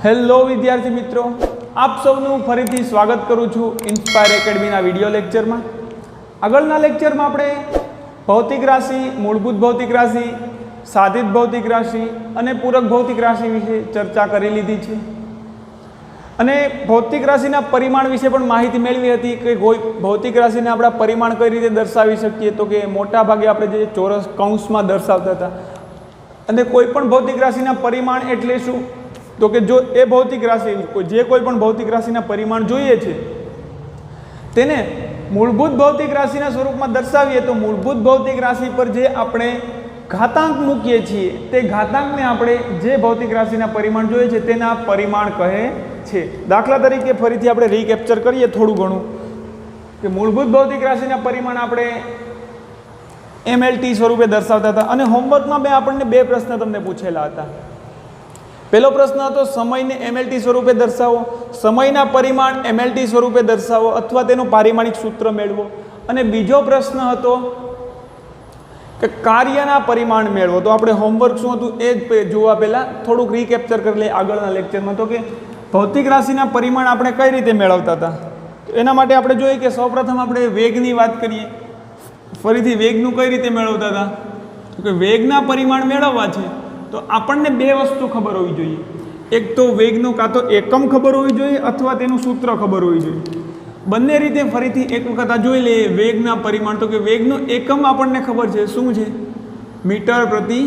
Hello વિદ્યાર્થી મિત્રો, આપ સૌનું ફરીથી સ્વાગત કરું છું ઇન્સ્પાયર એકેડમીના વિડીયો લેક્ચરમાં. આગળના લેક્ચરમાં આપણે ભૌતિક રાશિ, મૂળભૂત ભૌતિક રાશિ, સાધિત ભૌતિક રાશિ અને પૂરક ભૌતિક રાશિ વિશે ચર્ચા કરી લીધી છે અને ભૌતિક રાશિના પરિમાણ વિશે પણ માહિતી મેળવી હતી કે ભૌતિક રાશિને આપણા પરિમાણ કઈ રીતે દર્શાવી શકીએ. તો કે મોટા ભાગે આપણે જે ચોરસ કૌંસમાં દર્શાવતા હતા અને કોઈ પણ ભૌતિક રાશિના પરિમાણ એટલે શું, તો કે જો એ ભૌતિક રાશિ જે કોઈ પણ ભૌતિક રાશિના પરિમાણ જોઈએ છે તેને મૂળભૂત ભૌતિક રાશિના સ્વરૂપમાં દર્શાવીએ તો મૂળભૂત ભૌતિક રાશિ પર જે આપણે ઘાતાંક મૂકીએ છીએ તે ઘાતાંકને આપણે જે ભૌતિક રાશિના પરિમાણ જોઈએ છે તેના પરિમાણ કહે છે. દાખલા તરીકે ફરીથી આપણે રીકેપ્ચર કરીએ થોડું ઘણું કે મૂળભૂત ભૌતિક રાશિના પરિમાણ આપણે MLT સ્વરૂપે દર્શાવતા હતા અને હોમવર્કમાં મેં આપણને બે પ્રશ્ન તમને પૂછેલા હતા. પહેલો પ્રશ્ન હતો સમયને MLT સ્વરૂપે દર્શાવો, સમયના પરિમાણ MLT સ્વરૂપે દર્શાવો અથવા તેનું પારિમાણિક સૂત્ર મેળવો. અને બીજો પ્રશ્ન હતો કે કાર્યના પરિમાણ મેળવો. તો આપણે હોમવર્ક શું હતું એ જ જોવા પહેલાં થોડુંક રીકેપ્ચર કરી લઈએ આગળના લેક્ચરમાં. તો કે ભૌતિક રાશિના પરિમાણ આપણે કઈ રીતે મેળવતા હતા, તો એના માટે આપણે જોઈએ કે સૌપ્રથમ આપણે વેગની વાત કરીએ. ફરીથી વેગનું કઈ રીતે મેળવતા હતા, તો કે વેગના પરિમાણ મેળવવા છે તો આપણને બે વસ્તુ ખબર હોવી જોઈએ. એક તો વેગનું કાં તો એકમ ખબર હોવી જોઈએ અથવા તેનું સૂત્ર ખબર હોવી જોઈએ. બંને રીતે ફરીથી એક વખત આ જોઈ લઈએ. વેગના પરિમાણ, તો કે વેગનું એકમ આપણને ખબર છે શું છે, મીટર પ્રતિ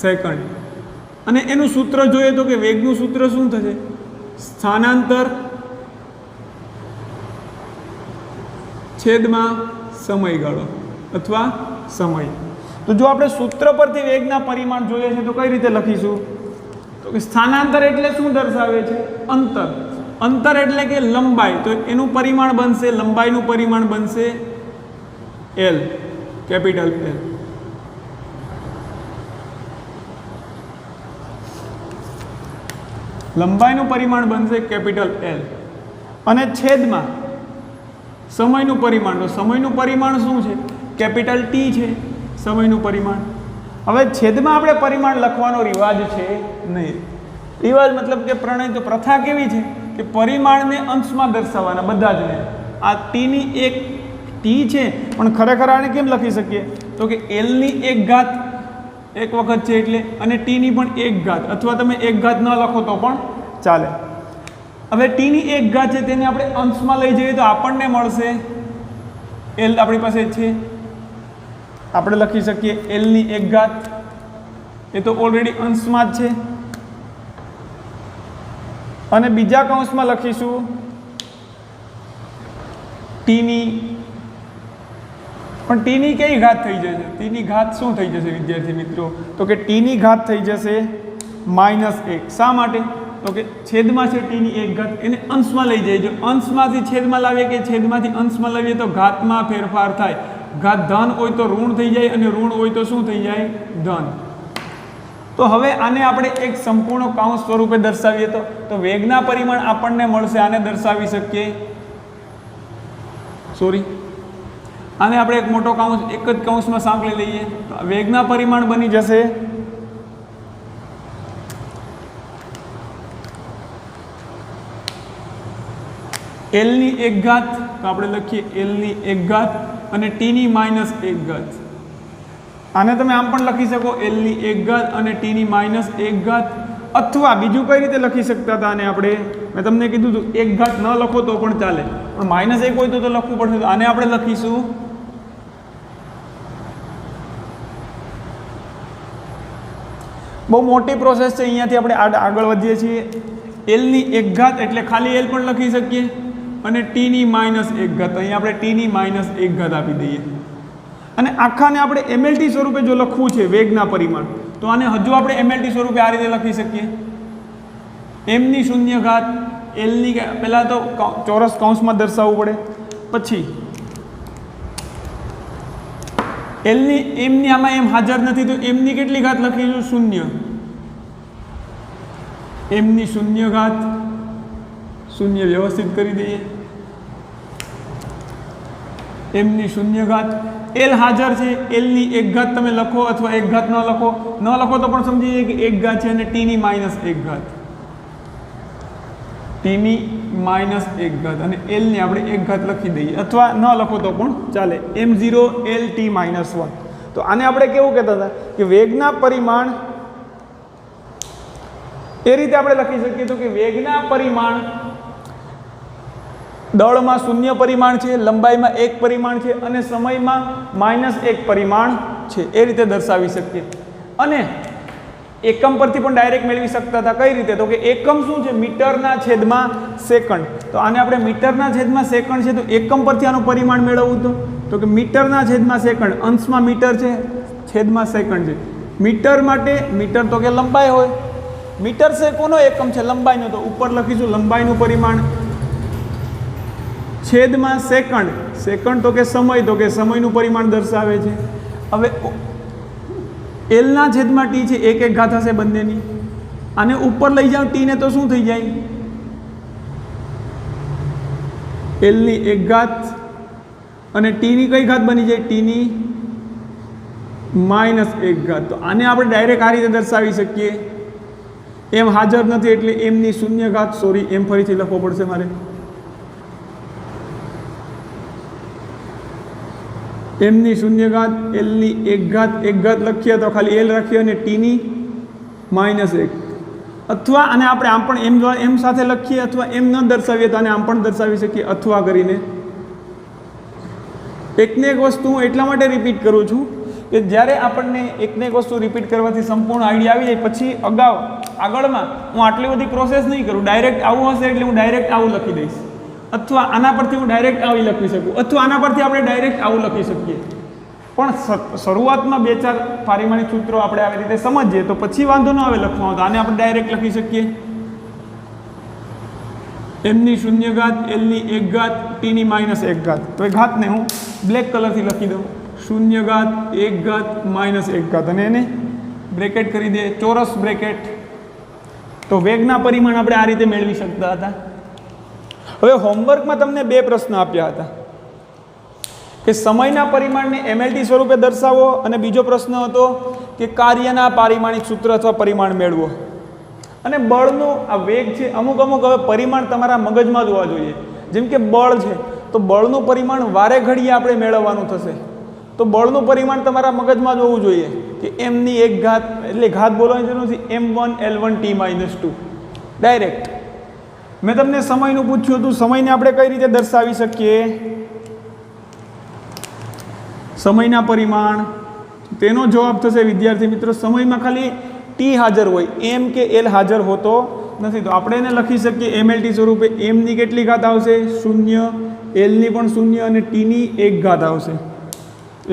સેકન્ડ. અને એનું સૂત્ર જોઈએ તો કે વેગનું સૂત્ર શું થશે, સ્થાનાંતર છેદમાં સમયગાળો અથવા સમય. તો જો આપણે સૂત્ર પરથી વેગના પરિમાણ જોઈએ છે તો કઈ રીતે લખીશું, તો કે સ્થાનાંતર એટલે શું દર્શાવે છે, અંતર. અંતર એટલે કે લંબાઈ, તો એનું પરિમાણ બનશે, લંબાઈનું પરિમાણ બનશે L, કેપિટલ L. લંબાઈનું પરિમાણ બનશે કેપિટલ L. અને છેદમાં સમયનું પરિમાણ, તો સમયનું પરિમાણ શું છે, કેપિટલ T છે સમયનું પરિમાણ. હવે છેદમાં આપણે પરિમાણ લખવાનો રિવાજ છે નહીં. રિવાજ મતલબ કે પ્રણય, પ્રથા કેવી છે કે પરિમાણને અંશમાં દર્શાવવાના બધા જ ને. આ ટીની એક ટી છે પણ ખરેખર આને કેમ લખી શકીએ, તો કે એલની એક ઘાત એક વખત છે એટલે, અને ટીની પણ એક ઘાત, અથવા તમે એક ઘાત ન લખો તો પણ ચાલે. હવે ટીની એક ઘાત છે તેને આપણે અંશમાં લઈ જઈએ તો આપણને મળશે એલ, આપણી પાસે છે આપણે લખી શકીએ એલની એક ઘાત. એ તો ઓલરેડી અંશમાં જ છે. અને બીજા કૌંસમાં લખીશું ટીની, પણ ટીની કઈ ઘાત થઈ જશે, ટીની ઘાત શું થઈ જશે વિદ્યાર્થી મિત્રો, તો કે ટીની ઘાત થઈ જશે -1. શા માટે, તો કે છેદમાં છે ટીની એક ઘાત, એને અંશમાં લઈ જઈએ. જો અંશમાંથી છેદમાં લાવીએ કે છેદમાંથી અંશમાં લાવીએ તો ઘાતમાં ફેરફાર થાય. ઘાત ધન હોય તો ઋણ થઈ જાય અને ઋણ હોય તો શું થઈ જાય, ધન. તો હવે આને આપણે એક સંપૂર્ણ કૌંસ સ્વરૂપે દર્શાવીએ તો વેગના પરિમાણ આપણને મળશે, આને દર્શાવી શકીએ, આને આપણે એક મોટો કૌંસ એક જ કૌંસમાં સાંકળી લઈએ તો વેગના પરિમાણ બની જશે એલની એક ઘાત, તો આપણે લખીએ એલની એક ઘાત અને ટીની -1 ઘાત. આને તમે આમ પણ લખી શકો એલની એક ઘાત અને ટીની -1 ઘાત. અથવા બીજું કઈ રીતે લખી શકતા હતા આને આપણે, મેં તમને કીધું હતું એક ઘાત ન લખો તો પણ ચાલે, પણ -1 હોય તો લખવું પડશે. તો આને આપણે લખીશું બહુ મોટી પ્રોસેસ છે, અહીંયાથી આપણે આગળ વધીએ છીએ. એલની એક ઘાત એટલે ખાલી એલ પણ લખી શકીએ અને ટીની -1 ઘાત, અહીંયા આપણે ટીની -1 ઘાત આપી દઈએ. અને આખાને આપણે MLT સ્વરૂપે જો લખવું છે વેગના પરિમાણ, તો આને હજુ આપણે MLT સ્વરૂપે આ રીતે લખી શકીએ, એમની 0 ઘાત એલની, પહેલાં તો ચોરસ કૌંસમાં દર્શાવવું પડે, પછી એલની એમની આમાં એમ હાજર નથી તો એમની કેટલી ઘાત લખીશું, 0. એમની 0 ઘાત, 0 વ્યવસ્થિત કરી દઈએ, એમની 0 ઘાત. એલ હાજર છે, એલની એક ઘાત તમે લખો અથવા એક ઘાત ન લખો તો પણ સમજી જઈએ કે એક ઘાત છે અને ટીની -1 ઘાત. ટીની -1 અને એલની આપણે 1 લખી દઈએ, અથવા ન લખો તો પણ ચાલે, m0 l t -1. તો આને આપણે કેવું કહેતા હતા કે વેગના પરિમાણ, એ રીતે આપણે લખી શકીએ તો કે વેગના પરિમાણ દળમાં 0 પરિમાણ છે, લંબાઈમાં 1 પરિમાણ છે અને સમયમાં -1 પરિમાણ છે, એ રીતે દર્શાવી શકીએ. અને એકમ પરથી પણ ડાયરેક્ટ મેળવી શકતા હતા. કઈ રીતે? તો કે એકમ શું છે? મીટરના છેદમાં સેકન્ડ. તો આને આપણે મીટરના છેદમાં સેકન્ડ છે, તો એકમ પરથી આનું પરિમાણ મેળવવું તો કે મીટરના છેદમાં સેકન્ડ, અંશમાં મીટર છે, છેદમાં સેકન્ડ છે. મીટર માટે મીટર તો કે લંબાઈ હોય, મીટર છે કોનો એકમ છે? લંબાઈનો. તો ઉપર લખીશું લંબાઈનું પરિમાણ છેદમાં સેકન્ડ, સેકન્ડ તો કે સમય, તો કે સમયનું પરિમાણ દર્શાવે છે. હવે એલના છેદમાં ટી છે, 1 ઘાત હશે બંનેની. આને ઉપર લઈ જાઓ ટી ને, તો શું થઈ જાય? એલની 1 ઘાત અને ટીની કઈ ઘાત બની જાય? ટીની -1 ઘાત. તો આને આપણે ડાયરેક્ટ આ રીતે દર્શાવી શકીએ. એમ હાજર નથી એટલે એમની 0 ઘાત, સોરી એમ ફરીથી લખવો પડશે મારે. એમની 0 ઘાત, એલની 1 ઘાત, 1 ઘાત લખીએ તો ખાલી એલ રાખીએ અને ટીની -1. અથવા આને આપણે આમ પણ એમ સાથે લખીએ, અથવા એમ ન દર્શાવીએ તો આને આમ પણ દર્શાવી શકીએ, અથવા કરીને. એકને એક વસ્તુ હું એટલા માટે રિપીટ કરું છું કે જ્યારે આપણને એકને એક વસ્તુ રિપીટ કરવાથી સંપૂર્ણ આઈડિયા આવી જાય, પછી આગળમાં હું આટલી બધી પ્રોસેસ નહીં કરું. ડાયરેક્ટ આવું હશે એટલે હું ડાયરેક્ટ આવું લખી દઈશ, અથવા આના પરથી હું ડાયરેક્ટ આવી લખી શકું, અથવા આના પરથી આપણે ડાયરેક્ટ આવું લખી શકીએ. પણ શરૂઆતમાં 2-4 પારિમાણિક સૂત્રો આપણે આવી રીતે સમજીએ તો પછી વાંધો ન આવે લખવામાં. તો આને આપણે ડાયરેક્ટ લખી શકીએ. એમની 0 ઘાત, એલની 1 ઘાત, ટીની -1 ઘાત. તો એ ઘાતને હું બ્લેક કલરથી લખી દઉં, 0 ઘાત, 1 ઘાત, -1 ઘાત, અને એને બ્રેકેટ કરી દે, ચોરસ બ્રેકેટ. તો વેગના પરિમાણ આપણે આ રીતે મેળવી શકતા હતા. હવે હોમવર્કમાં તમને 2 પ્રશ્ન આપ્યા હતા કે સમયના પરિમાણને MLT સ્વરૂપે દર્શાવો, અને બીજો પ્રશ્ન હતો કે કાર્યના પારિમાણિક સૂત્ર અથવા પરિમાણ મેળવો. અને બળનો આ વેગ છે, અમુક હવે પરિમાણ તમારા મગજમાં જ હોવા જોઈએ. જેમ કે બળ છે, તો બળનું પરિમાણ વારે ઘડીએ આપણે મેળવવાનું થશે. તો બળનું પરિમાણ તમારા મગજમાં જ હોવું જોઈએ કે એમની 1 ઘાત, એટલે ઘાત બોલવાની જરૂર નથી, m1 l1 t -2 ડાયરેક્ટ. મેં તમને સમયનું પૂછ્યું હતું, સમયને આપણે કઈ રીતે દર્શાવી શકીએ? સમયના પરિમાણ, તેનો જવાબ થશે વિદ્યાર્થી મિત્રો, સમયમાં ખાલી ટી હાજર હોય, એમ કે એલ હાજર હોતો નથી. તો આપણે એને લખી શકીએ MLT સ્વરૂપે. એમની કેટલી ઘાત આવશે? 0, એલની પણ 0 અને ટીની 1 ઘાત આવશે.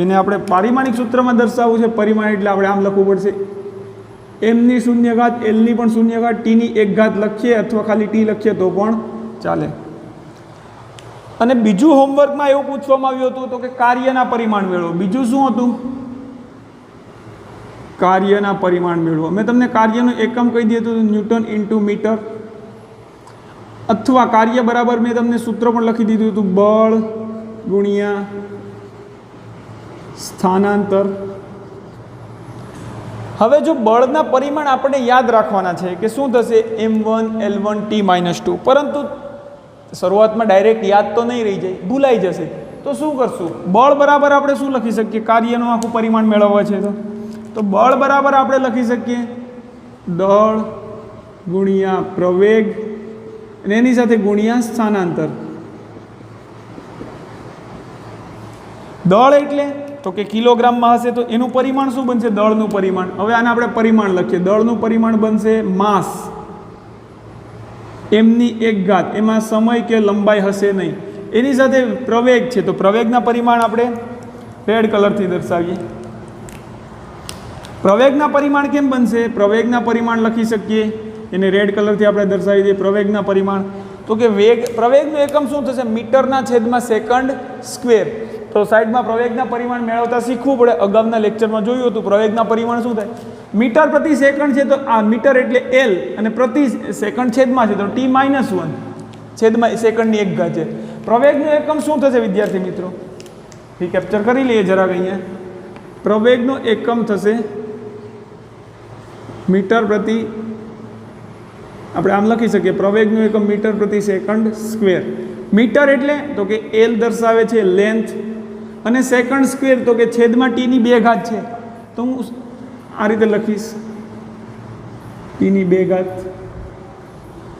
એને આપણે પારિમાણિક સૂત્રમાં દર્શાવવું છે પરિમાણ, એટલે આપણે આમ લખવું પડશે, એમની 0 ઘાત, એલની પણ 0 ઘાત, ટીની 1 ઘાત લખીએ, અથવા ખાલી ટી લખીએ તો પણ ચાલે. અને બીજું હોમવર્કમાં એવું પૂછવામાં આવ્યું હતું તો કે કાર્યના પરિમાણ મેળવો. બીજું શું હતું? કાર્યના પરિમાણ મેળવો. મેં તમને કાર્યનું એકમ કહી દીધું હતું, ન્યૂટન ઇન્ટુ મીટર. અથવા કાર્ય બરાબર મેં તમને સૂત્ર પણ લખી દીધું હતું, બળ ગુણ્યા સ્થાનાંતર. હવે જો બળના પરિમાણ આપણે યાદ રાખવાના છે કે શું થશે? m1 l1 t -2. પરંતુ શરૂઆતમાં ડાયરેક્ટ યાદ તો નહીં રહી જાય, ભૂલાઈ જશે. તો શું કરશું? બળ બરાબર આપણે શું લખી શકીએ? કાર્યનું આખું પરિમાણ મેળવવા છે તો બળ બરાબર આપણે લખી શકીએ દળ ગુણ્યા પ્રવેગ, અને એની સાથે ગુણ્યા સ્થાનાંતર. દળ એટલે તો કે કિલોગ્રામમાં હશે, તો એનું પરિમાણ શું બનશે? દળનું પરિમાણ. હવે આને આપણે પરિમાણ લખીએ. દળનું પરિમાણ બનશે માસ, એમની 1 ઘાત. એમાં સમય કે લંબાઈ હશે નહીં. એની સાથે પ્રવેગ છે, તો પ્રવેગના પરિમાણ આપણે રેડ કલરથી દર્શાવીએ. પ્રવેગના પરિમાણ કેમ બનશે? પ્રવેગના પરિમાણ લખી શકીએ, એને રેડ કલરથી આપણે દર્શાવી દઈએ. પ્રવેગના પરિમાણ તો કે પ્રવેગનું એકમ શું થશે? મીટરના છેદમાં સેકન્ડ સ્ક્વેર. તો સાઈડમાં પ્રવેગના પરિમાણ મેળવતા શીખવું પડે. અગાઉના લેક્ચરમાં જોયું હતું પ્રવેગના પરિમાણ શું થાય? મીટર પ્રતિ સેકન્ડ છે, તો આ મીટર એટલે એલ, અને પ્રતિ સેકન્ડ છેદમાં છે તો t -1 છેદમાં સેકન્ડની 1 ઘાત છે. પ્રવેગનું એકમ શું થશે વિદ્યાર્થી મિત્રો? એ કેપ્ચર કરી લઈએ જરાક અહીંયા. પ્રવેગનું એકમ થશે મીટર પ્રતિ આપણે આમ લખી શકીએ પ્રવેગનું એકમ મીટર પ્રતિ સેકન્ડ સ્ક્વેર. મીટર એટલે તો કે એલ દર્શાવે છે લેન્થ, અને સેકન્ડ સ્ક્વેર તો કે છેદમાં ટીની 2 ઘાત છે. તો હું આ રીતે લખીશ ટીની 2 ઘાત.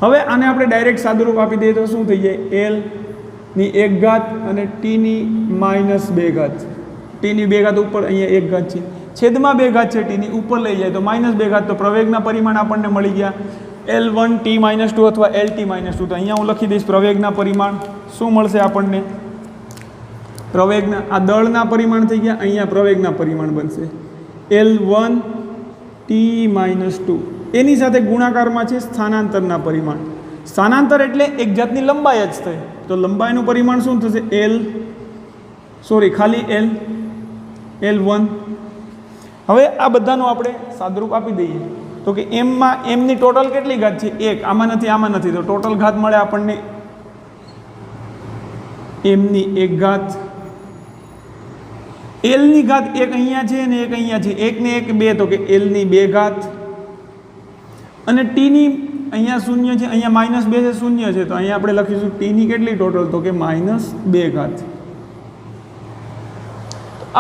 હવે આને આપણે ડાયરેક્ટ સાદુરૂપ આપી દઈએ તો શું થઈ જાય? એલ ની 1 ઘાત અને ટીની -2 ઘાત. ટીની 2 ઘાત ઉપર, અહીંયા 1 ઘાત છે, છેદમાં 2 ઘાત છે ટીની, ઉપર લઈ જાય તો -2 ઘાત. તો પ્રવેગના પરિમાણ આપણને મળી ગયા L1 T -2 અથવા LT -2. તો અહીંયા હું લખી દઈશ પ્રવેગના પરિમાણ શું મળશે આપણને? પ્રવેગના આ દળના પરિમાણ થઈ ગયા, અહીંયા પ્રવેગના પરિમાણ બનશે L1 T -2. એની સાથે ગુણાકારમાં છે સ્થાનાંતરના પરિમાણ. સ્થાનાંતર એટલે એક જાતની લંબાઈ જ થાય. તો લંબાઈનું પરિમાણ શું થશે? ખાલી L1. હવે આ બધાનું આપણે સાદરૂપ આપી દઈએ તો કે એમની ટોટલ કેટલી ઘાત છે? 1. આમાં નથી. તો ટોટલ ઘાત મળે આપણને એમની 1 ઘાત. એલની ઘાત 1 અહીંયા છે અને 1 અહીંયા છે. 1 ને 1 2, તો કે એલની 2 ઘાત. અને ટીની અહીંયા 0 છે, અહીંયા -2 છે, 0 છે. તો અહીંયા આપણે લખીશું ટીની કેટલી ટોટલ? તો કે -2 ઘાત.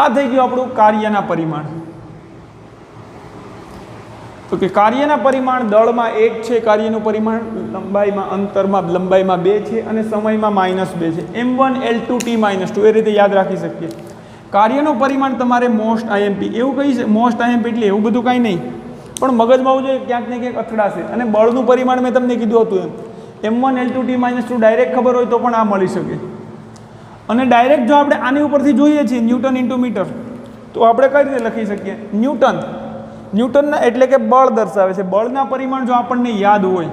આ થઈ ગયું આપણું કાર્યના પરિમાણ. તો કે કાર્યના પરિમાણ દળમાં 1 છે, કાર્યનું પરિમાણ લંબાઈમાં અંતરમાં લંબાઈમાં 2 છે અને સમયમાં -2 છે. M1 L2 T -2 એ રીતે યાદ રાખી શકીએ. કાર્યનું પરિમાણ તમારે મોસ્ટ આઈએમપી એવું કહી છે. મોસ્ટ આઈએમપી એટલે એવું બધું કાંઈ નહીં, પણ મગજમાં આવવું જોઈએ, ક્યાંક ને ક્યાંક અથડાશે. અને બળનું પરિમાણ મેં તમને કીધું હતું એમ M1 L2 T -2 ડાયરેક્ટ ખબર હોય તો પણ આ મળી શકે. અને ડાયરેક્ટ જો આપણે આની ઉપરથી જોઈએ છીએ ન્યૂટન ઇન્ટુ મીટર, તો આપણે કઈ રીતે લખી શકીએ? ન્યૂટનના એટલે કે બળ દર્શાવે છે. બળના પરિમાણ જો આપણને યાદ હોય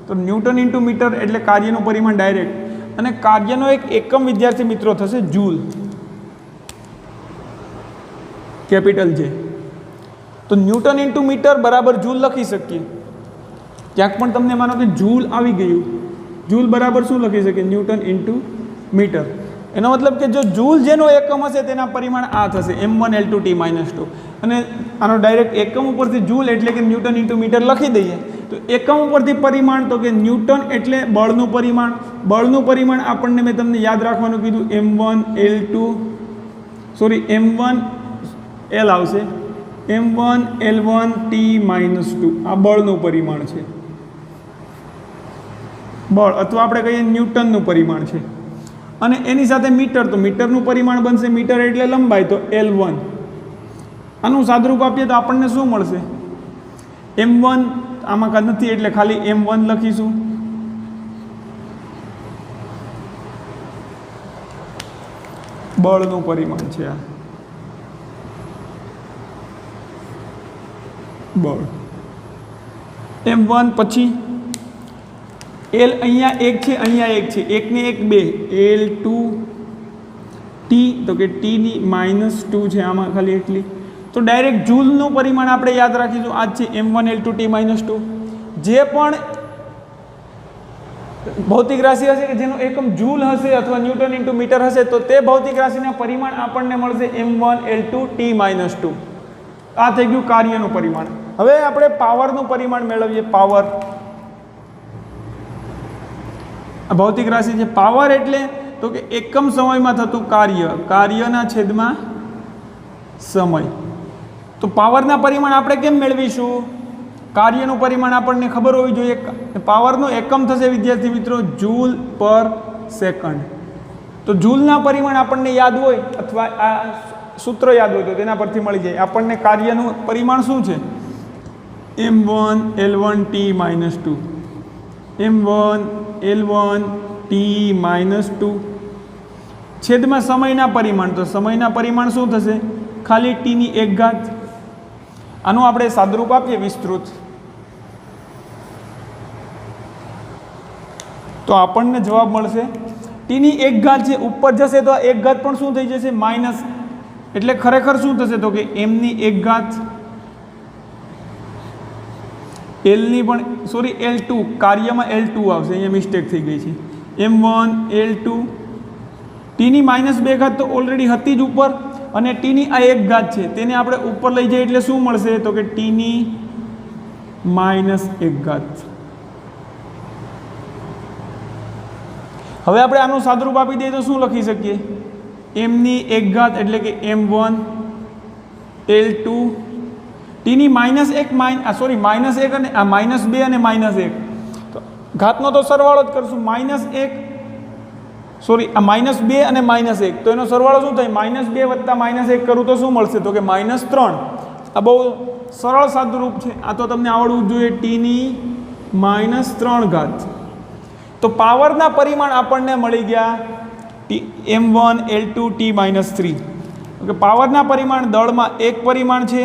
તો ન્યૂટન ઇન્ટુ મીટર એટલે કાર્યનું પરિમાણ ડાયરેક્ટ. અને કાર્યનો એક એકમ વિદ્યાર્થી મિત્રો થશે જૂલ, કેપિટલ J. તો ન્યૂટન ઇન્ટુ મીટર બરાબર જૂલ લખી શકીએ. ક્યાંક પણ તમને માનો કે જૂલ આવી ગયું, જૂલ બરાબર શું લખી શકીએ? Newton into metre. એનો મતલબ કે જો જૂલ જેનો એકમ હશે તેના પરિમાણ આ થશે M1 L2 T -2. અને આનો ડાયરેક્ટ એકમ ઉપરથી જૂલ એટલે કે ન્યૂટન ઇન્ટુ મીટર લખી દઈએ તો એકમ ઉપરથી પરિમાણ તો કે ન્યૂટન એટલે બળનું પરિમાણ. બળનું પરિમાણ આપણને મેં તમને યાદ રાખવાનું કીધું M1 L આવશે M1 L1 T -2. આ બળનું પરિમાણ છે, બળ, અથવા આપણે કહીએ ન્યૂટનનું પરિમાણ છે. અને એની સાથે મીટર, તો મીટરનું પરિમાણ બનશે, મીટર એટલે લંબાઈ, તો L1. આનું સાદરૂપ આપીએ તો આપણને શું મળશે? M1 આમાં કાંઈ નથી એટલે ખાલી M1 લખીશું. બળનું પરિમાણ છે આ બળ M1. પછી L અહીંયા 1 છે, અહીંયા 1 છે, 1 ને 1 2, L2 T, તો કે T ની -2 છે આમાં ખાલી એટલી. તો ડાયરેક્ટ જૂલનું પરિમાણ આપણે યાદ રાખીશું, આ છે M1 L2 T -2. જે પણ ભૌતિક રાશિ હશે કે જેનો એકમ જૂલ હશે અથવા ન્યૂટન ઇન્ટુ મીટર હશે તો તે ભૌતિક રાશિના પરિમાણ આપણને મળશે M1 L2 T -2. આ થઈ ગયું કાર્યનું પરિમાણ. હવે આપણે પાવરનું પરિમાણ મેળવીએ. પાવર ભૌતિક રાશિ છે. પાવર એટલે તો કે એકમ સમયમાં થતું કાર્ય, કાર્યના છેદમાં સમય. તો પાવરના પરિમાણ આપણે કેમ મેળવીશું? કાર્યનું પરિમાણ આપણને ખબર હોવી જોઈએ. પાવરનો એકમ થશે વિદ્યાર્થી મિત્રો જૂલ પર સેકન્ડ. તો જૂલના પરિમાણ આપણને યાદ હોય અથવા આ સૂત્ર યાદ હોય તો તેના પરથી મળી જાય. આપણને કાર્યનું પરિમાણ શું છે? M1 L1 T -2. M1 L1 T -2 છેદમાં સમયના પરિમાણ. તો સમયના પરિમાણ શું થશે? ખાલી T ની 1 ઘાત. આનું આપણે સાદરૂપ આપીએ વિસ્તૃત તો આપણને જવાબ મળશે T ની 1 ઘાત છે, ઉપર જશે તો આ 1 ઘાત પણ શું થઈ જશે? માઇનસ. એટલે ખરેખર શું થશે? તો કે M ની 1 ઘાત, L ની પણ L2, કાર્યમાં L2 આવશે, અહીંયા મિસ્ટેક થઈ ગઈ છે. M1 L2 T ની -2 ઘાત તો ઓલરેડી હતી જ ઉપર, અને T ની આ 1 ઘાત છે તેને આપણે ઉપર લઈ જઈએ એટલે શું મળશે? તો કે T ની -1 ઘાત. હવે આપણે આનું સાદુરૂપ આપી દઈએ તો શું લખી શકીએ? એમની એક ઘાત એટલે કે m1 L2 ટીની -1 સોરી -1 અને આ -2 અને -1 તો ઘાતનો તો સરવાળો જ કરશું. -1 સોરી આ -2 અને -1 તો એનો સરવાળો શું થાય? -2 વત્તા -1 કરું તો શું મળશે? તો કે -3. આ બહુ સરળ સાદુરૂપ છે. આ તો તમને આવડવું જોઈએ. ટીની -3 ઘાત. તો પાવરના પરિમાણ આપણને મળી ગયા m1 L2 T -3. ઓકે, પાવરના પરિમાણ દળમાં 1 પરિમાણ છે,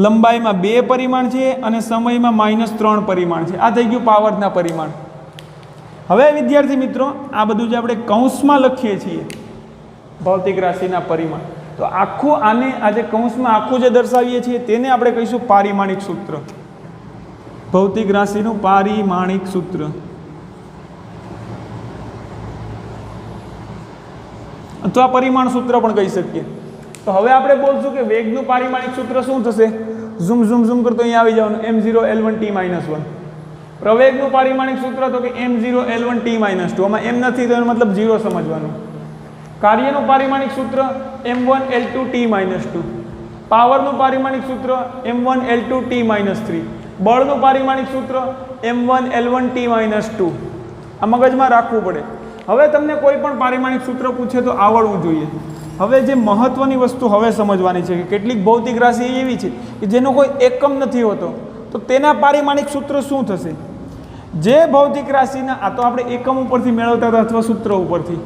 લંબાઈમાં 2 પરિમાણ છે અને સમયમાં -3 પરિમાણ છે. આ થઈ ગયું પાવરના પરિમાણ. હવે વિદ્યાર્થી મિત્રો, આ બધું જે આપણે કૌંસમાં લખીએ છીએ ભૌતિક રાશિના પરિમાણ, તો આખું આને આજે કૌંસમાં આખું જે દર્શાવીએ છીએ તેને આપણે કહીશું પારિમાણિક સૂત્ર. ભૌતિક રાશિનું પારિમાણિક સૂત્ર અથવા પરિમાણ સૂત્ર પણ કહી શકીએ. તો હવે આપણે બોલશું કે વેગનું પારિમાણિક સૂત્ર શું થશે? ઝૂમ ઝૂમ ઝૂમ કરતો અહીંયા આવી જવાનું m0 L1 T -1. પ્રવેગનું પારિમાણિક સૂત્ર તો કે m0 L1 T -2. આમાં m નથી તો એનો મતલબ 0 સમજવાનું. કાર્યનું પારિમાણિક સૂત્ર m1 L2 T -2. પાવરનું પારિમાણિક સૂત્ર m1 L2 T -3. બળનું પારિમાણિક સૂત્ર m1 L1 T -2. આ મગજમાં રાખવું પડે. હવે તમને કોઈ પણ પારિમાણિક સૂત્ર પૂછે તો આવડવું જોઈએ. હવે જે મહત્વની વસ્તુ હવે સમજવાની છે કે કેટલીક ભૌતિક રાશિ એવી છે કે જેનો કોઈ એકમ નથી હોતો, તો તેના પારિમાણિક સૂત્ર શું થશે? જે ભૌતિક રાશિના, આ તો આપણે એકમ ઉપરથી મેળવતા હતા અથવા સૂત્ર ઉપરથી,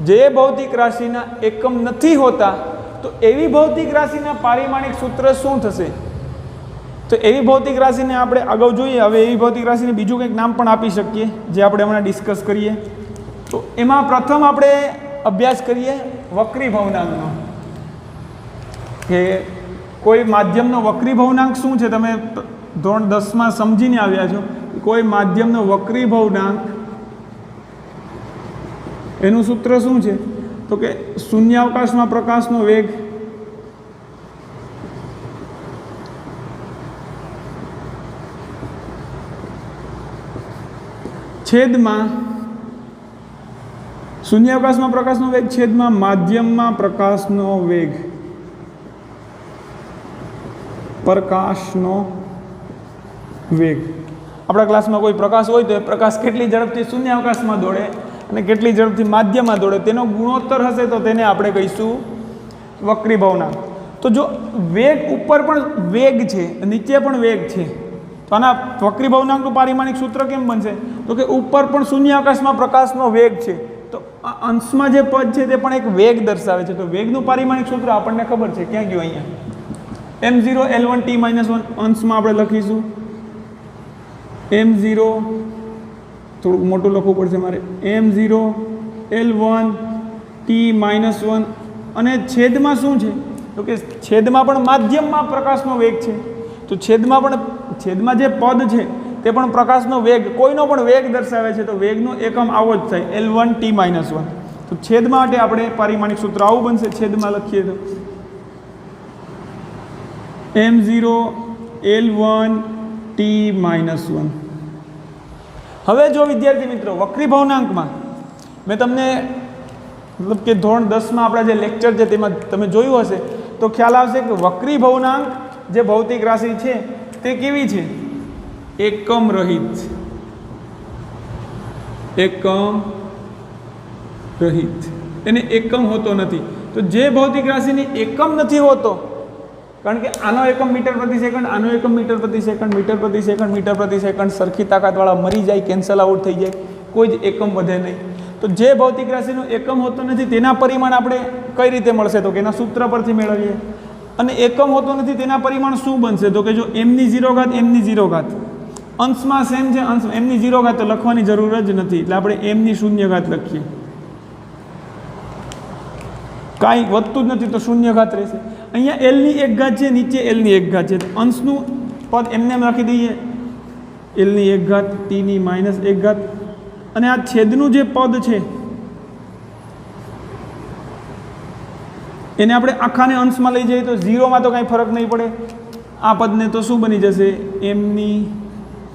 જે ભૌતિક રાશિના એકમ નથી હોતા તો એવી ભૌતિક રાશિના પારિમાણિક સૂત્ર શું થશે? તો એવી ભૌતિક રાશિને આપણે અગાઉ જોઈએ. હવે એવી ભૌતિક રાશિને બીજું કંઈક નામ પણ આપી શકીએ જે આપણે હમણાં ડિસ્કસ કરીએ. તો એમાં પ્રથમ આપણે અભ્યાસ કરીએ વક્રી ભવનાંકનો, કે કોઈ માધ્યમનો વક્રી ભવનાંક શું છે? તમે ધોરણ 10માં સમજીને આવ્યા છો. કોઈ માધ્યમનો વક્રી ભવનાંક એનું સૂત્ર શું છે? તો કે શૂન્યાવકાશમાં પ્રકાશનો વેગ છેદમાં શૂન્યાવકાશમાં પ્રકાશનો વેગ છેદમાં માધ્યમમાં પ્રકાશનો વેગ. પ્રકાશનો વેગ. આપણા ક્લાસમાં કોઈ પ્રકાશ હોય તો એ પ્રકાશ કેટલી ઝડપથી શૂન્યાવકાશમાં દોડે અને કેટલી ઝડપથી માધ્યમમાં દોડે તેનો ગુણોત્તર હશે તો તેને આપણે કહીશું વક્રી ભવનાંક. તો જો વેગ ઉપર પણ વેગ છે, નીચે પણ વેગ છે, તો આના વક્રી ભવનાંકનું પારિમાણિક સૂત્ર કેમ બનશે? તો કે ઉપર પણ શૂન્યાવકાશમાં પ્રકાશનો વેગ છે, તો અંશમાં જે પદ છે તે પણ એક વેગ દર્શાવે છે. તો વેગનું પારિમાણિક સૂત્ર આપણને ખબર છે. ક્યાં ગયું? અહીંયા m0 L1 T -1. અંશમાં આપણે લખીશું m0, થોડુંક મોટું લખવું પડશે મારે, m0 L1 T -1. અને છેદમાં શું છે? તો કે છેદમાં પણ માધ્યમમાં પ્રકાશનો વેગ છે. તો છેદમાં જે પદ છે તે પણ પ્રકાશનો વેગ, કોઈનો પણ વેગ દર્શાવે છે. તો વેગનો એકમ આવો જ થાય, L1 T -1. તો છેદ માટે આપણે પારિમાણિક સૂત્ર આવું બનશે. છેદમાં લખીએ તો m0 L1 T -1. હવે જો વિદ્યાર્થી મિત્રો વક્રી ભવનાંકમાં મેં તમને મતલબ કે ધોરણ 10માં આપણા જે લેક્ચર છે તેમાં તમે જોયું હશે તો ખ્યાલ આવશે કે વક્રી ભવનાંક જે ભૌતિક રાશિ છે તે કેવી છે? એકમ રહિત. એકમ રહિત. એને એકમ હોતો નથી. તો જે ભૌતિક રાશિની એકમ નથી હોતો, કારણ કે આનો એકમ મીટર પ્રતિ સેકન્ડ, આનો એકમ મીટર પ્રતિ સેકન્ડ, મીટર પ્રતિ સેકન્ડ, મીટર પ્રતિ સેકન્ડ, સરખી તાકાતવાળા મરી જાય, કેન્સલ આઉટ થઈ જાય, કોઈ જ એકમ વધે નહીં. તો જે ભૌતિક રાશિનો એકમ હોતો નથી તેના પરિમાણ આપણે કઈ રીતે મળશે? તો કે એના સૂત્ર પરથી મેળવીએ. અને એકમ હોતો નથી તેના પરિમાણ શું બનશે? તો કે જો m ની 0 ઘાત, m ની 0 ઘાત અંશમાં સેમ છે, અંશ m ની 0 ઘાત તો લખવાની જરૂર જ નથી, એટલે આપણે m ની 0 ઘાત લખીએ. કાંઈ વધતું જ નથી તો 0 ઘાત રહેશે. અહીંયા l ની 1 ઘાત છે, નીચે l ની 1 ઘાત છે, અંશનું પદ એમને એમ રાખી દઈએ, l ની 1 ઘાત t ની -1 ઘાત. અને આ છેદનું જે પદ છે એને આપણે આખાને અંશમાં લઈ જઈએ તો 0માં તો કાંઈ ફરક નહીં પડે. આ પદને તો શું બની જશે? m ની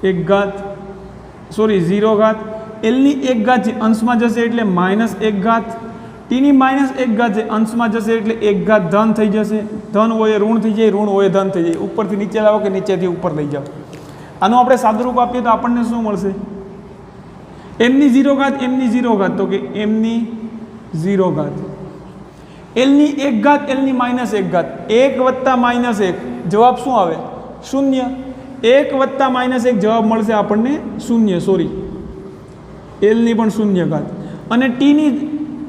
1 ઘાત, સોરી 0 ઘાત એલની એક ઘાત છે અંશમાં જશે એટલે -1 ઘાત, ટીની -1 ઘાત છે અંશમાં જશે એટલે 1 ઘાત ધન થઈ જશે, ધન હોય ઋણ થઈ જાય, ઋણ હોય ધન થઈ જાય, ઉપરથી નીચે લાવો કે નીચેથી ઉપર લઈ જાઓ. આનું આપણે સાદુરૂપ આપીએ તો આપણને શું મળશે? એમની 0 ઘાત એમની 0 ઘાત, તો કે એમની 0 ઘાત, એલની 1 ઘાત એલની -1 ઘાત, 1 વત્તા -1 જવાબ શું આવે? 0. 1 વત્તા -1 જવાબ મળશે આપણને 0, સોરી એલની પણ 0 ઘાત, અને ટીની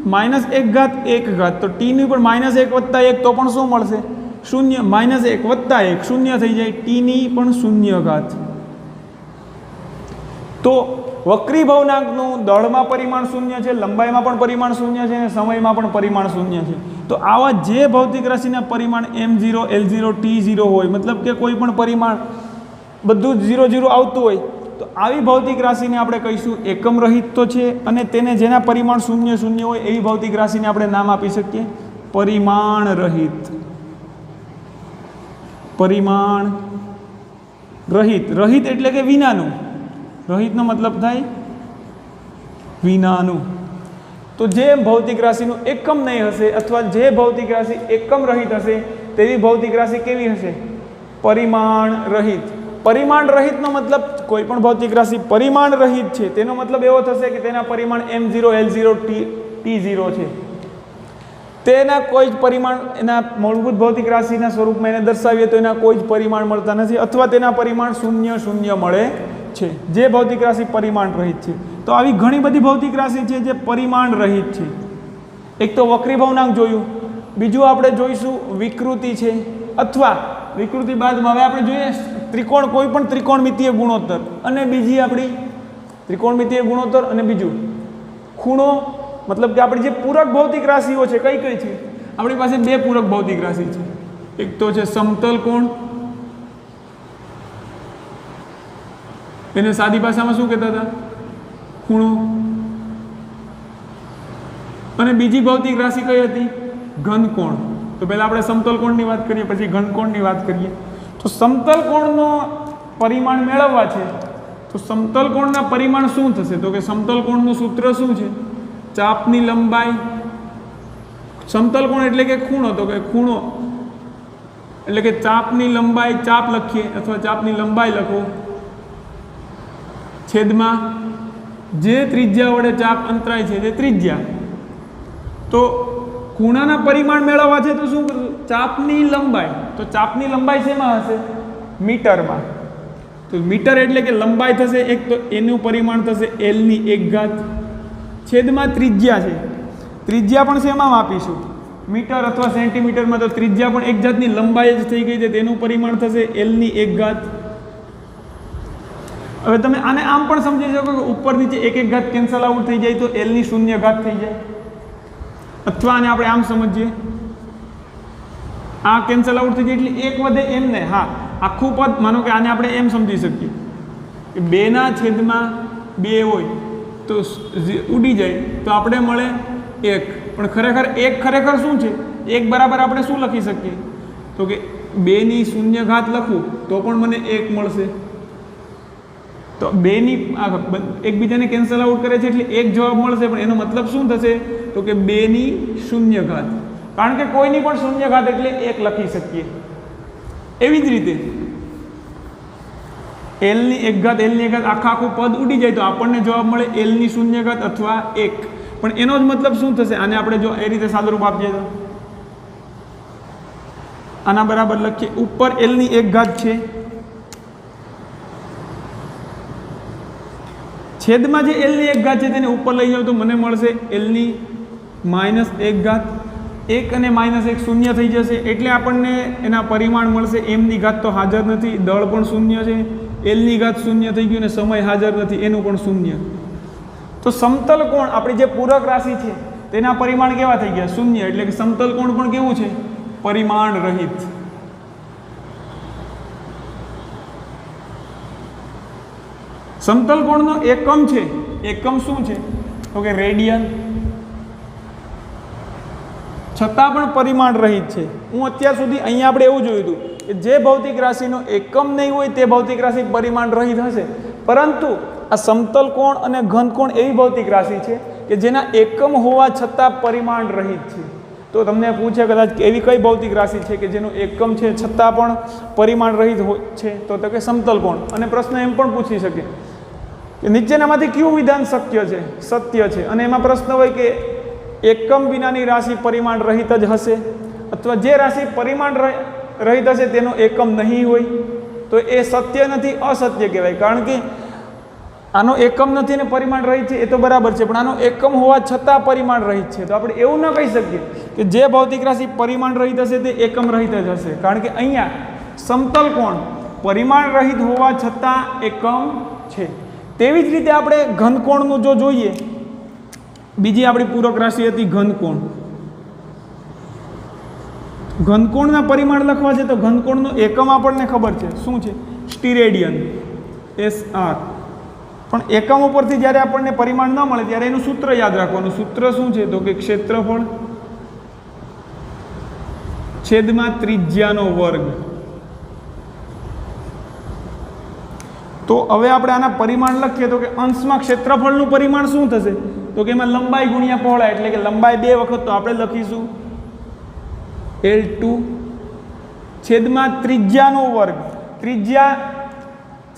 -1 ઘાત 1 ઘાત, તો ટીની પણ -1 વત્તા 1 તો પણ શું મળશે? 0. -1 વત્તા 1 0 થઈ જાય, ટીની પણ 0 ઘાત. તો વક્રી ભવનાંકનું દળમાં પરિમાણ 0 છે, લંબાઈમાં પણ પરિમાણ 0 છે અને સમયમાં પણ પરિમાણ 0 છે. તો આવા જે ભૌતિક રાશિના પરિમાણ m0 l0 t0 હોય, મતલબ કે કોઈ પણ પરિમાણ બધું જ 0 0 આવતું હોય, તો આવી ભૌતિક રાશિને આપણે કહીશું એકમ રહિત તો છે, અને તેને જેના પરિમાણ 0 0 હોય એવી ભૌતિક રાશિને આપણે નામ આપી શકીએ પરિમાણ રહિત. પરિમાણ રહિત, રહિત એટલે કે વિનાનું, રહિતનો મતલબ થાય વિનાનું. તો જે ભૌતિક રાશિનું એકમ નહીં હશે અથવા જે ભૌતિક રાશિ એકમ રહિત હશે તેવી ભૌતિક રાશિ કેવી હશે? પરિમાણ રહિત. પરિમાણ રહિતનો મતલબ કોઈ પણ ભૌતિક રાશિ પરિમાણ રહિત છે તેનો મતલબ એવો થશે કે તેના પરિમાણ m0 l0 t0 છે, તેના કોઈ જ પરિમાણ એના મૂળભૂત ભૌતિક રાશિના સ્વરૂપમાં એને દર્શાવીએ તો એના કોઈ જ પરિમાણ મળતા નથી, અથવા તેના પરિમાણ 0 0 મળે છે, જે ભૌતિક રાશિ પરિમાણ રહિત છે. તો આવી ઘણી બધી ભૌતિક રાશિ છે જે પરિમાણ રહિત છે. એક તો વક્રી ભવનાંક જોયું, બીજું આપણે જોઈશું વિકૃતિ છે, અથવા વિકૃતિ બાદમાં હવે આપણે જોઈએ ત્રિકોણ, કોઈ પણ ત્રિકોણમિતીય ગુણોત્તર, અને બીજી આપણી ત્રિકોણમિતીય ગુણોત્તર, અને બીજું ખૂણો, મતલબ કે આપણી જે પૂરક ભૌતિક રાશિઓ છે કઈ કઈ છે? આપણી પાસે બે પૂરક ભૌતિક રાશિ છે, એક તો છે સમતલ કોણ, એને સાદી ભાષામાં શું કહેતા હતા? ખૂણો. અને બીજી ભૌતિક રાશિ કઈ હતી? ઘનકોણ. તો પહેલા આપણે સમતલ કોણની વાત કરીએ, પછી ઘનકોણની વાત કરીએ. તો સમતલ કોણનો પરિમાણ મેળવવા છે તો સમતલ કોણના પરિમાણ શું થશે? તો કે સમતલ કોણનું સૂત્ર શું છે? ચાપની લંબાઈ. સમતલ કોણ એટલે કે ખૂણો, તો કે ખૂણો એટલે કે ચાપની લંબાઈ, ચાપ લખીએ અથવા ચાપની લંબાઈ લખો, છેદમાં જે ત્રિજ્યા વડે ચાપ અંતરાય છે તે ત્રિજ્યા. તો ખૂણાના પરિમાણ મેળવવા છે તો શું કરવું? ચાપની લંબાઈ. તો ચાપની લંબાઈ શેમાં હશે? મીટરમાં. તો મીટર એટલે કે લંબાઈ થશે એક, તો એનું પરિમાણ થશે એલની 1 ઘાત, છેદમાં ત્રિજ્યા છે, ત્રિજ્યા પણ શેમાં માપીશું? મીટર અથવા સેન્ટીમીટરમાં. તો ત્રિજ્યા પણ એક જાતની લંબાઈ જ થઈ ગઈ છે, તેનું પરિમાણ થશે એલની 1 ઘાત. હવે તમે આને આમ પણ સમજી શકો કે ઉપર નીચે 1 1 ઘાત કેન્સલ આઉટ થઈ જાય તો એલની 0 ઘાત થઈ જાય, અથવા આને આપણે આમ સમજીએ, આ કેન્સલ આઉટ થઈ જાય એટલે 1 વધે એમને. હા, આખું પદ માનો કે આને આપણે એમ સમજી શકીએ કે 2/2 હોય તો ઉડી જાય તો આપણે મળે 1, પણ ખરેખર 1 ખરેખર શું છે? 1 બરાબર આપણે શું લખી શકીએ? તો કે 2ની 0 ઘાત લખું તો પણ મને 1 મળશે. તો 2ની એકબીજાને કેન્સલ આઉટ કરે છે એટલે 1 જવાબ મળશે, પણ એનો મતલબ શું થશે? તો કે 2ની 0 ઘાત, કારણ કે કોઈની પણ 0 ઘાત એટલે 1 લખી શકીએ. એવી જ રીતે એલની 1 ઘાત એલની 1 ઘાત આખું પદ ઉડી જાય તો આપણને જવાબ મળે એલની 0 ઘાત અથવા 1, પણ એનો જ મતલબ શું થશે? આને આપણે જો એ રીતે સાદુરૂપ આપીએ તો આના બરાબર લખીએ, ઉપર એલની 1 ઘાત છે, છેદમાં જે એલની 1 ઘાત છે તેને ઉપર લઈ જાવ તો મને મળશે એલની -1 ઘાત. 1 અને -1 0 થઈ જશે એટલે આપણને એના પરિમાણ મળશે. એમની ઘાત તો હાજર નથી, દળ પણ 0 છે, એલની ઘાત 0 થઈ ગયું, અને સમય હાજર નથી એનું પણ 0. તો સમતલ કોણ આપણી જે પૂરક રાશિ છે તેના પરિમાણ કેવા થઈ ગયા? 0. એટલે કે સમતલ કોણ પણ કેવું છે? પરિમાણ રહિત. સમતલ કોણનો એકમ છે, એકમ શું છે? તો કે રેડિયન. છતાં પણ પરિમાણ રહિત છે. હું અત્યાર સુધી અહીંયા આપણે એવું જોયું હતું કે જે ભૌતિક રાશિનો એકમ નહીં હોય તે ભૌતિક રાશિ પરિમાણ રહિત હશે, પરંતુ આ સમતલ કોણ અને ઘનકોણ એવી ભૌતિક રાશિ છે કે જેના એકમ હોવા છતાં પરિમાણ રહિત છે. તો તમને પૂછે કદાચ કે એવી કઈ ભૌતિક રાશિ છે કે જેનું એકમ છે છતાં પણ પરિમાણ રહિત છે, તો કે સમતલ કોણ. અને પ્રશ્ન એમ પણ પૂછી શકે કે નીચેનામાંથી કયું વિધાન સત્ય છે, અને એમાં પ્રશ્ન હોય કે એકમ વિનાની રાશિ પરિમાણ રહિત જ હશે, અથવા જે રાશિ પરિમાણ રહિત હશે તેનો એકમ નહીં હોય, તો એ સત્ય નથી, અસત્ય કહેવાય. કારણ કે આનો એકમ નથી ને પરિમાણ રહિત છે એ તો બરાબર છે, પણ આનો એકમ હોવા છતાં પરિમાણ રહિત છે. તો આપણે એવું ન કહી શકીએ કે જે ભૌતિક રાશિ પરિમાણ રહિત હશે તે એકમ રહિત જ હશે, કારણ કે અહીંયા સમતલ કોણ પરિમાણ રહિત હોવા છતાં એકમ છે. તેવી જ રીતે આપણે ઘનકોણનું જો જોઈએ, બીજી આપણી પૂરક રાશિ હતી ઘનકોણ. ઘનકોણના પરિમાણ લખવા છે તો ઘનકોણનો એકમ આપણને ખબર છે શું છે, સ્ટીરેડિયન, SR. પણ એકમ ઉપરથી જ્યારે આપણને પરિમાણ ન મળે ત્યારે એનું સૂત્ર યાદ રાખવાનું. સૂત્ર શું છે તો કે ક્ષેત્રફળ છેદમાં ત્રિજ્યાનો વર્ગ. તો હવે આપણે આના પરિમાણ લખીએ તો કે અંશમાં ક્ષેત્રફળનું પરિમાણ શું થશે તો કે એમાં લંબાઈ ગુણ્યા પહોળાઈ, એટલે કે લંબાઈ 2 વખત, તો આપણે લખીશું L2 છેદમાં ત્રિજ્યાનો વર્ગ.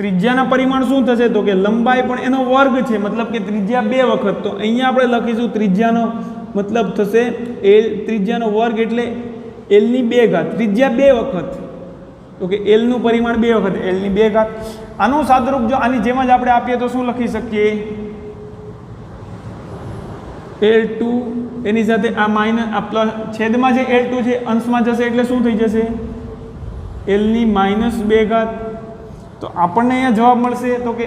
ત્રિજ્યાના પરિમાણ શું થશે તો કે લંબાઈ પણ એનો વર્ગ છે, મતલબ કે ત્રિજ્યા 2 વખત. તો અહીંયા આપણે લખીશું ત્રિજ્યાનો મતલબ થશે L, ત્રિજ્યાનો વર્ગ એટલે L ની 2 ઘાત, ત્રિજ્યા 2 વખત, તો કે L નું પરિમાણ 2 વખત L ની 2 ઘાત. આનું સાદુરૂપ જો આની જેમ જ આપણે આપીએ તો શું લખી શકીએ, L2 એની સાથે આ માઇનસ આ પ્લસ, છેદમાં જે L2 છે અંશમાં જશે એટલે શું થઈ જશે L ની -2 ઘાત. તો આપણને અહીંયા જવાબ મળશે તો કે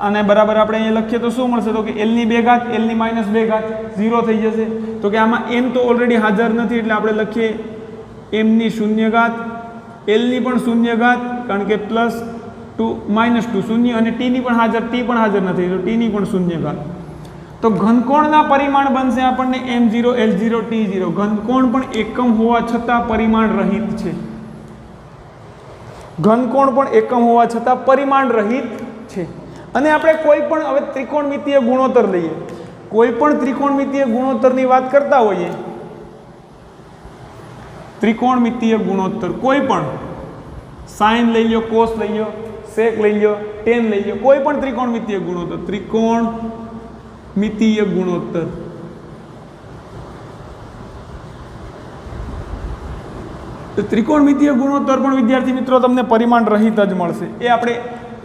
આને બરાબર આપણે અહીંયા લખીએ તો શું મળશે તો કે L ની 2 ઘાત L ની -2 ઘાત 0 થઈ જશે. તો કે આમાં m તો ઓલરેડી હાજર નથી એટલે આપણે લખીએ m ની 0 ઘાત, L ની પણ 0 ઘાત, કારણ કે +2 -2 0, અને t ની પણ હાજર નથી તો t ની પણ 0 ઘાત. તો ઘનકોણના પરિમાણ બનશે આપણને m0 l0 t0. ઘનકોણ પણ એકમ હોવા છતાં પરિમાણ રહિત છે. ઘનકોણ પણ એકમ હોવા છતાં પરિમાણ રહિત છે. અને આપણે કોઈ પણ હવે ત્રિકોણમિતીય ગુણોત્તર લઈએ, કોઈ પણ ત્રિકોણમિતીય ગુણોત્તરની વાત કરતા હોઈએ, ત્રિકોણમિતીય ગુણોત્તર કોઈ પણ, સાઇન લઈ લો, કોસ લઈ લો, સેક લઈ લો, ટેન લઈ લો, કોઈ પણ ત્રિકોણમિતીય ગુણોત્તર, ત્રિકોણમિતીય ગુણોત્તર. તો ત્રિકોણમિતીય ગુણોત્તર પણ વિદ્યાર્થી મિત્રો તમને પરિમાણ રહિત જ મળશે. એ આપણે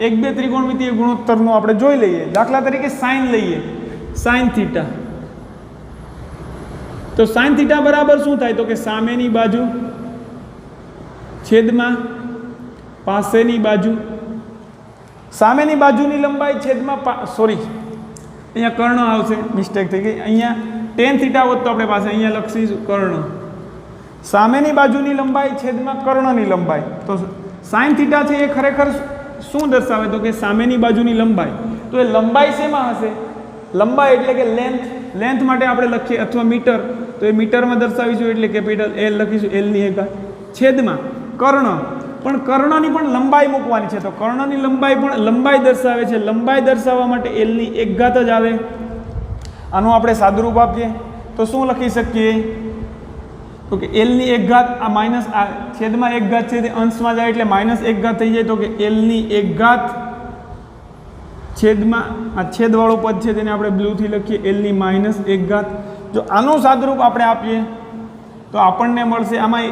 1-2 ત્રિકોણમિતીય ગુણોત્તરનો આપણે જોઈ લઈએ. દાખલા તરીકે સાઇન લઈએ, સાઇન થીટા. તો સાઇન થીટા બરાબર શું થાય તો કે સામેની બાજુ છેદમાં પાસેની બાજુ, સામેની બાજુની લંબાઈ છેદમાં અહીંયા કર્ણ આવશે, મિસ્ટેક થઈ ગઈ. અહીંયા ટેન થીટા હોત તો આપણે પાસે અહીંયા લખીશું કર્ણ. સામેની બાજુની લંબાઈ છેદમાં કર્ણની લંબાઈ. તો સાઇન થીટા છે એ ખરેખર શું દર્શાવે તો કે સામેની બાજુની લંબાઈ. તો એ લંબાઈ શેમાં હશે, લંબાઈ એટલે કે લેન્થ માટે આપણે લખીએ અથવા મીટર, તો એ મીટરમાં દર્શાવીશું એટલે કેપિટલ L લખીશું, L ની 1 ઘાત, છેદમાં કર્ણ. પણ કર્ણની પણ લંબાઈ મૂકવાની છે, તો કર્ણની લંબાઈ પણ લંબાઈ દર્શાવે છે. લંબાઈ દર્શાવવા માટે L ની 1 ઘાત જ આવે. આનું આપણે સાદુરૂપ આપીએ તો શું લખી શકીએ તો કે L ની 1 ઘાત, આ માઇનસ આ છેદમાં 1 ઘાત છે તે અંશમાં જાય એટલે -1 ઘાત થઈ જાય. તો કે L ની 1 ઘાત છેદમાં આ છેદવાળું પદ છે તેને આપણે બ્લુથી લખીએ L ની -1 ઘાત. જો આનું સાદુરૂપ આપણે આપીએ તો આપણને મળશે આમાં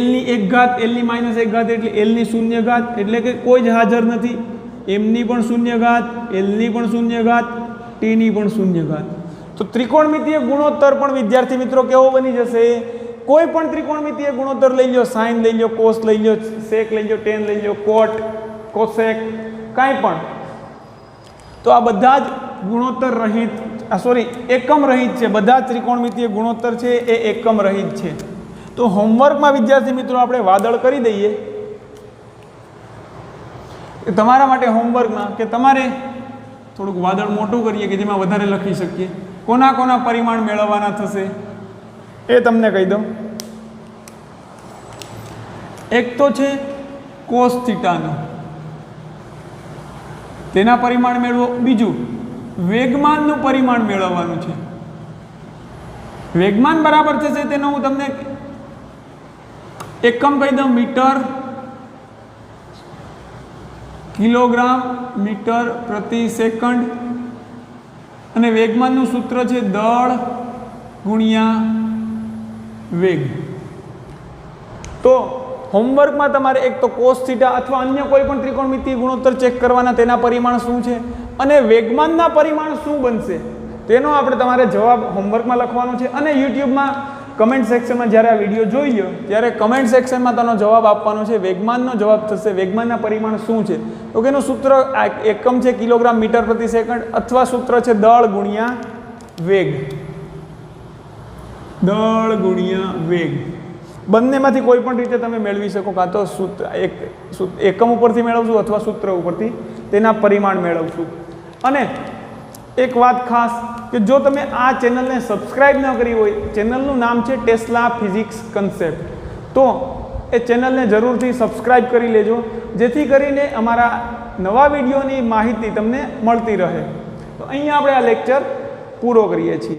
L ની 1 ઘાત, L ની -1 ઘાત એટલે L ની 0 ઘાત, એટલે કે કોઈ જ હાજર નથી. M ની પણ 0 ઘાત, L ની પણ 0 ઘાત, T ની પણ 0 ઘાત. તો ત્રિકોણમિતીય ગુણોત્તર પણ વિદ્યાર્થી મિત્રો કેવો બની જશે, કોઈ પણ ત્રિકોણમિતીય ગુણોત્તર લઈ લો, સાઇન લઈ લો, કોસ લઈ લો, સેક લઈ લો, ટેન લઈ લો, કોટ, કોસેક, કાંઈ પણ, તો આ બધા જ ગુણોત્તર રહિત, એકમ રહિત છે. બધા જ ત્રિકોણમિતીય ગુણોત્તર છે એ એકમ રહિત છે. તો હોમવર્કમાં વિદ્યાર્થી મિત્રો આપણે વાદળ કરી દઈએ તમારા માટે હોમવર્કમાં, કે તમારે થોડુંક વાદળ મોટું કરીએ કે જેમાં વધારે લખી શકીએ. કોના કોના પરિમાણ મેળવવાના થશે એ તમને કહી દઉં. એક તો છે કોસ થીટાનો, તેના પરિમાણ મેળવો. બીજું વેગમાનનું પરિમાણ મેળવવાનું છે. વેગમાન બરાબર થશે તેનો હું તમને એકમ કહી દઉં, મીટર, કિલોગ્રામ મીટર પ્રતિ સેકન્ડ, અને વેગમાનનું સૂત્ર છે દળ ગુણ્યા વેગ. તો હોમવર્કમાં તમારે એક તો કોસ થીટા અથવા અન્ય કોઈ પણ ત્રિકોણમિતિય ગુણોત્તર ચેક કરવાના, તેના પરિમાણ શું છે અને વેગમાનના પરિમાણ શું બનશે તેનો આપણે તમારે જવાબ હોમવર્કમાં લખવાનો છે. અને યુટ્યુબમાં કમેન્ટ સેક્શનમાં જ્યારે આ વિડીયો જોઈ લો ત્યારે કમેન્ટ સેક્શનમાં તેનો જવાબ આપવાનો છે. વેગમાનનો જવાબ થશે વેગમાનના પરિમાણ શું છે, તો કે એનું સૂત્ર એકમ છે કિલોગ્રામ મીટર પ્રતિ સેકન્ડ અથવા સૂત્ર છે દળ ગુણ્યા વેગ. દળ ગુણ્યા વેગ બંનેમાંથી કોઈ પણ રીતે તમે મેળવી શકો, કાં તો સૂત્ર એકમ ઉપરથી મેળવશું અથવા સૂત્ર ઉપરથી તેના પરિમાણ મેળવશું. અને એક વાત ખાસ કે જો તમે આ ચેનલને સબસ્ક્રાઇબ ન કરી હોય, ચેનલનું નામ છે ટેસ્લા ફિઝિક્સ કન્સેપ્ટ, તો એ ચેનલને જરૂરથી સબસ્ક્રાઇબ કરી લેજો, જેથી કરીને અમારા નવા વિડીયોની માહિતી તમને મળતી રહે. તો અહીંયા આપણે આ લેક્ચર પૂરો કરીએ છીએ.